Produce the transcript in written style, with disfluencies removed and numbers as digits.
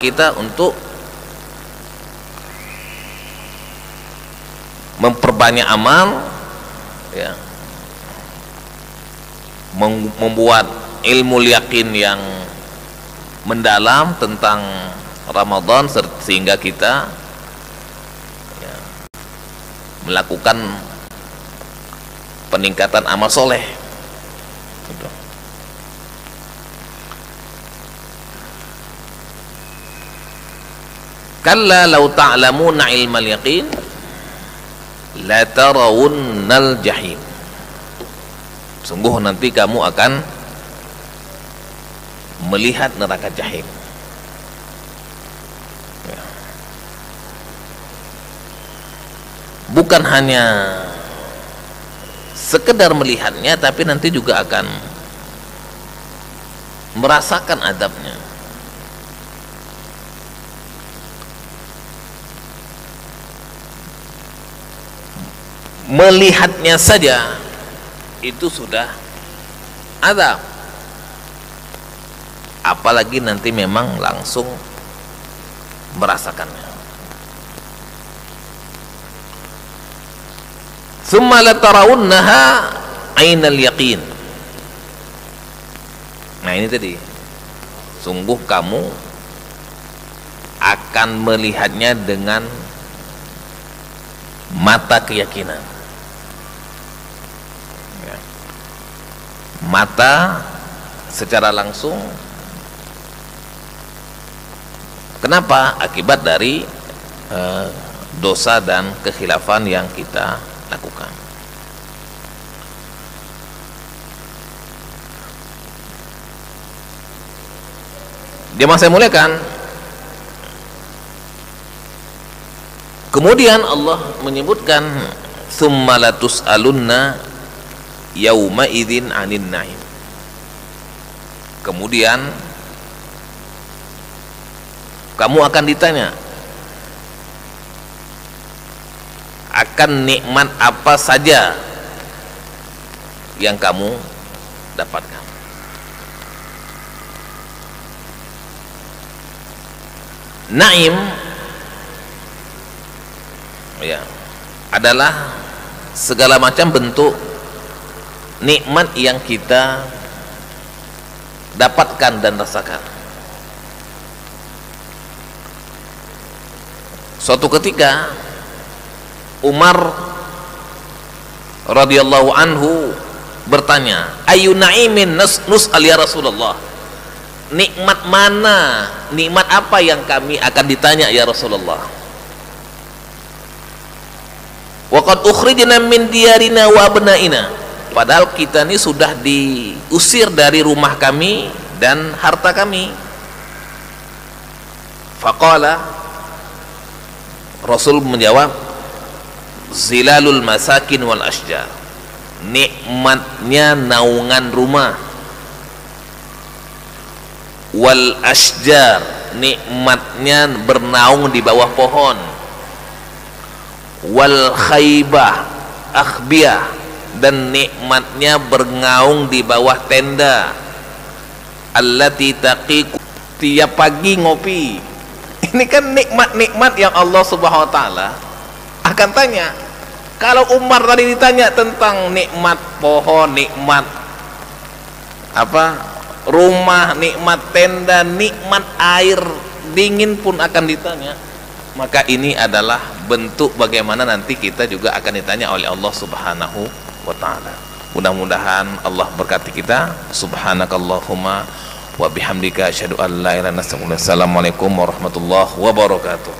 kita untuk memperbanyak amal, ya, membuat ilmu yakin yang mendalam tentang Ramadan, sehingga kita, ya, melakukan peningkatan amal soleh. Gitu. Kalla law ta'lamuna ilmal yaqin la tarawunnal jahim. Sungguh nanti kamu akan melihat neraka jahim. Ya. Bukan hanya sekedar melihatnya, tapi nanti juga akan merasakan adabnya. Melihatnya saja itu sudah azab, apalagi nanti memang langsung merasakannya. Tsumma latarawunnaha ainal yaqin. Nah ini tadi, sungguh kamu akan melihatnya dengan mata keyakinan. Mata secara langsung. Kenapa? Akibat dari dosa dan kekhilafan yang kita lakukan. Jemaah saya muliakan, kemudian Allah menyebutkan tsumma latus'alunna yauma idzin 'anin na'im. Kemudian kamu akan ditanya akan nikmat apa saja yang kamu dapatkan. Naim, ya, adalah segala macam bentuk nikmat yang kita dapatkan dan rasakan. Suatu ketika Umar radhiyallahu anhu bertanya, ayu na'imin nus'al ya Rasulullah, nikmat mana, nikmat apa yang kami akan ditanya ya Rasulullah? Wa qad ukhrijna min diyarina wa abnaina, padahal kita ini sudah diusir dari rumah kami dan harta kami. Faqala, Rasul menjawab, zilalul masakin wal asjar, nikmatnya naungan rumah, wal asjar, nikmatnya bernaung di bawah pohon, wal khaybah akhbiyah, dan nikmatnya bernaung di bawah tenda, allati taqiqu, tiap pagi ngopi. Ini kan nikmat-nikmat yang Allah Subhanahu wa taala akan tanya. Kalau Umar tadi ditanya tentang nikmat pohon, nikmat apa, rumah, nikmat tenda, nikmat air dingin pun akan ditanya, maka ini adalah bentuk bagaimana nanti kita juga akan ditanya oleh Allah Subhanahu wa ta'ala. Mudah-mudahan Allah berkati kita. Subhanakallahumma wa bihamdika asyhadu an la ilaha illa anta astaghfiruka wa atubu ilaik. Assalamualaikum warahmatullahi wabarakatuh.